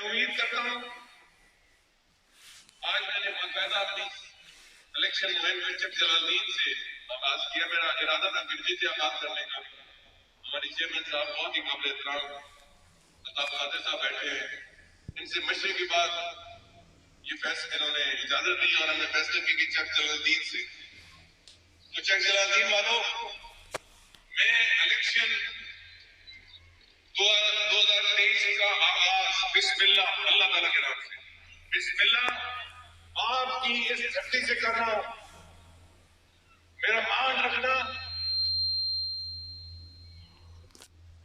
میں امید کرتا ہوں آج میں نے باقاعدہ اپنی الیکشن مہم میں چک جلال الدین سے آغاز کیا. میرا ارادہ تھا گرجی سے آغاز کرنے کا. ہماری چیئرمین صاحب بہت ہی قابل احترام الطاف قادر صاحب بیٹھے ہیں, ان سے مشورے کے بعد یہ فیصلہ انہوں نے اجازت دی اور ہم نے فیصلہ کی کہ چک جلال الدین سے. تو چک جلال الدین والوں, میں الیکشن 2023 کا آغاز بسم اللہ, اللہ تعالیٰ کے نام سے بسم اللہ آپ کی اس دھرتی سے کر رہا ہوں. میرا مان رکھنا,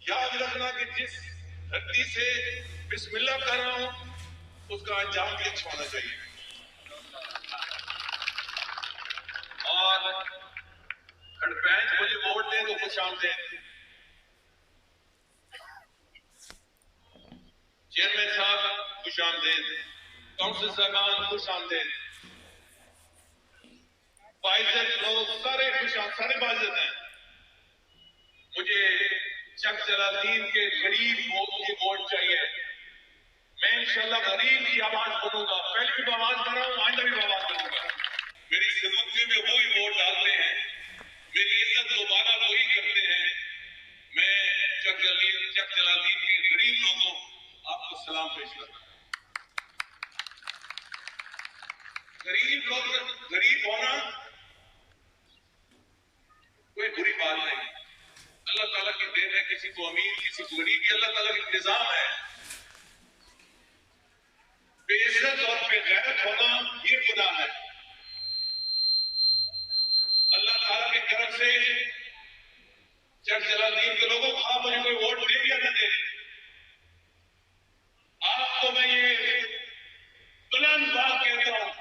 یاد رکھنا کہ جس دھرتی سے بسم اللہ کر رہا ہوں اس کا انجام بھی اچھا ہونا چاہیے. اور کھڑپینچ مجھے ووٹ دیں تو خوش آمدید. چیئرمین صاحب خوش آمدید, کونسل صاحبان خوش آمدید, باعزت لوگ سارے خوش آمدید, سارے باعزت ہیں. مجھے چک جلال الدین کے غریب کی ووٹ چاہیے. میں انشاءاللہ غریب کی آواز بنوں گا. پہلے بھی آواز بنا ہوں, آئندہ بھی آواز بنوں گا. میری خدمت میں وہی ووٹ ڈالتے ہیں, میری عزت دوبارہ وہی کرتے ہیں. میں چک جلال الدین کے غریب لوگوں آپ کو سلام پیش کرتا ہوں. غریب لوگ, غریب ہونا کوئی بری بات نہیں. اللہ تعالیٰ کی دین ہے, کسی کو امیر کسی کو غریب, یہ اللہ تعالیٰ کا نظام ہے. بے عزت اور بے غیرت ہونا یہ گناہ ہے. اللہ تعالیٰ کی طرف سے چک جلال الدین کے لوگوں کو آپ مجھے کوئی ووٹ دے یا نہ دے, آپ کو میں یہ بلند بات کہتا ہوں,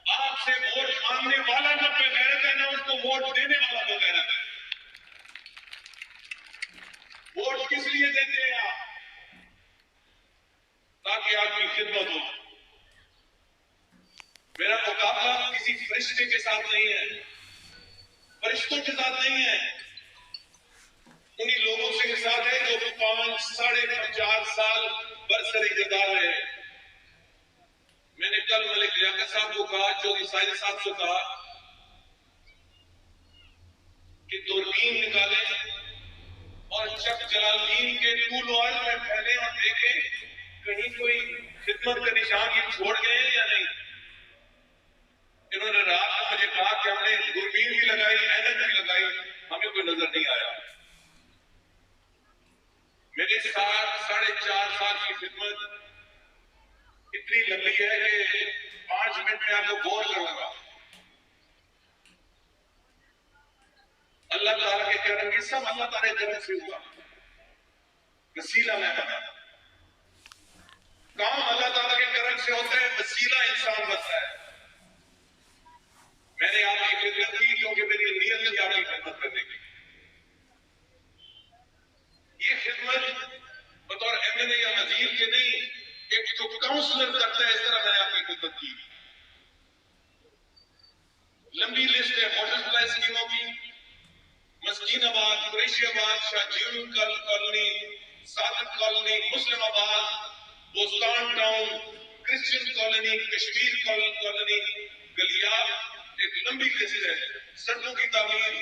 آپ سے ووٹ مانگنے والا نہ بے غیرت ہے, نہ اس کو ووٹ دینے والا بے غیرت ہے. ووٹ کس لیے دیتے ہیں آپ؟ تاکہ آپ کی خدمت ہو. میرا مقابلہ کسی فرشتے کے ساتھ نہیں ہے, فرشتوں کے ساتھ نہیں ہے, انہی لوگوں سے ساتھ ہے جو 5.5 سال برسر اقتدار رہے. میں نے کل ملک لیاقت صاحب کو کہا, چودھری ساجد صاحب سے کہا کہ دوربین نکالیں اور چک جلال الدین کے طول و عرض میں پھیلے اور دیکھیں کہیں کوئی خدمت کا نشان یہ چھوڑ گئے ہیں یا نہیں. انہوں نے رات کو مجھے کہا کہ ہم نے دوربین بھی لگائی, اینک بھی لگائی, ہمیں کوئی نظر نہیں آیا. میرے ساتھ 4.5 سال کی خدمت اتنی لمبی ہے کہ 5 منٹ میں آپ کو بور کروں گا. اللہ تعالیٰ کے کرم, یہ سب اللہ تعالیٰ کے طرف سے ہوا. وسیلہ میں بنا, کام اللہ تعالیٰ کے کرم سے ہوتا ہے, وسیلہ انسان بنتا ہے. میں نے آپ کی خدمت کی کیونکہ میری نیت تھی آپ کی خدمت کرنے کی. یہ خدمت بطور ایم این اے یا وزیر کے نہیں, ایک جو کاؤنسلر کرتا ہے اس طرح میں نے آپ کی خدمت کی. لمبی لسٹ ہے واٹر سپلائی اسکیموں کی, مسکین آباد, قریشی آباد, شاہ جیون کالونی, صادق colony, Muslimabad, Bostan town, Christian colony, Kashmir colony, گلیاب, ایک لمبی لسٹ ہے. سڑکوں کی تعمیر,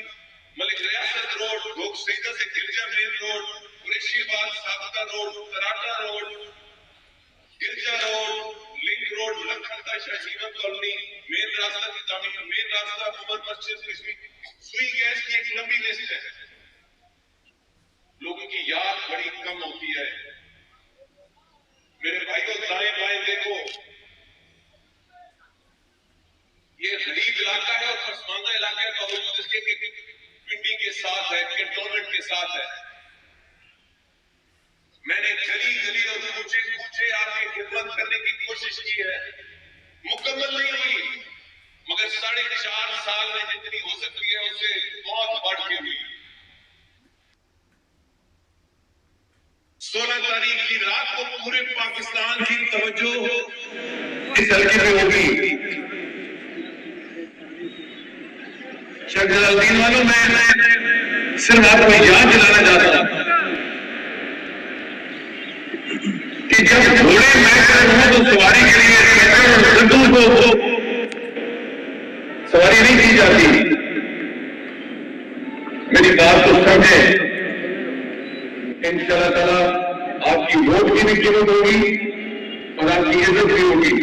ملک ریاست روڈ, لوگ سیدہ سے گرجا مین روڈ, قریشی آباد سابقہ روڈ, کراٹا روڈ, گرجا روڈ, لنک روڈ, لکھنتا, شاہ جیون کالونی, مین راستہ کی تعمیر, مین راستہ عمر مسجد, سوئی گیس کی ایک لمبی لسٹ ہے. لوگوں کی یاد بڑی کم ہوتی ہے. میرے بھائیوں دائیں بائیں دیکھو, یہ غریب علاقہ ہے اور پسماندہ علاقہ ہے, باوجود اس کے پنڈی کے ساتھ ہے, کنٹونمنٹ کے ساتھ ہے. میں نے گلی گلی اور کوچے کوچے آپ کی خدمت کرنے کی کوشش کی ہے, مکمل نہیں ہوئی, مگر 4.5 سال میں جتنی ہو سکتی ہے اس سے بہت بڑھ کے ہوئی. 16 تاریخ کی رات کو پورے پاکستان کی توجہ اس حلقے پہ ہوگی. چک جلال الدین والوں, میں صرف آپ کو یاد دلانا چاہتا ہوں کہ جب گھوڑے محفوظ ہوں تو سواری کے لیے سدو کو سواری نہیں کی جاتی. میری بات کو سمجھیں. انشاءاللہ تعالیٰ آپ کی ووٹ کی بھی قیمت ہوگی اور آپ کی عزت بھی ہوگی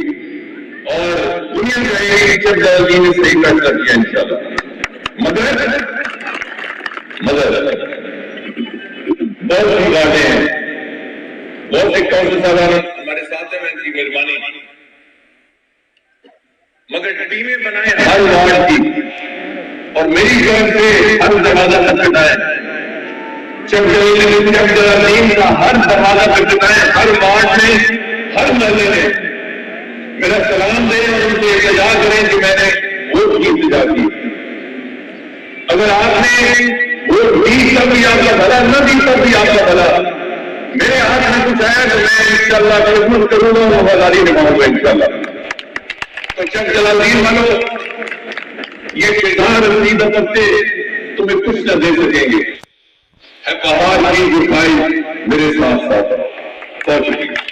اور دنیا کہے گی کہ چک جلالدین نے صحیح فیصلہ کیا انشاءاللہ. مگر بہت سی باتیں ہیں, بہت سے کونسل صاحبان ہمارے ساتھ ہیں, ان کی مہربانی, مگر ٹیمیں بنائے ہر وارڈ کی اور میری طرف سے ہر دروازہ کھٹکھٹائے. چک جلالدین کا ہر دروازہ کھٹکھٹائے, ہر وارڈ میں, ہر محلے میں میرا سلام دیں اور ان سے التجا کریں کہ میں نے ووٹ کی التجا کی. اگر آپ نے ووٹ دی تب بھی آپ کا بھلا, نہ دی تب بھی آپ کا بھلا. میرے ہاتھ میں کچھ آیا تو میں انشاءاللہ خدمت کروں گا, وفاداری نبھاؤں گا انشاءاللہ. تو چک جلالدین والو, یہ کردار رسیدہ پتے تمہیں کچھ نہ دے سکیں گے. ہے پہاڑ کی گھائی میرے ساتھ ساتھ. بہت شکریہ.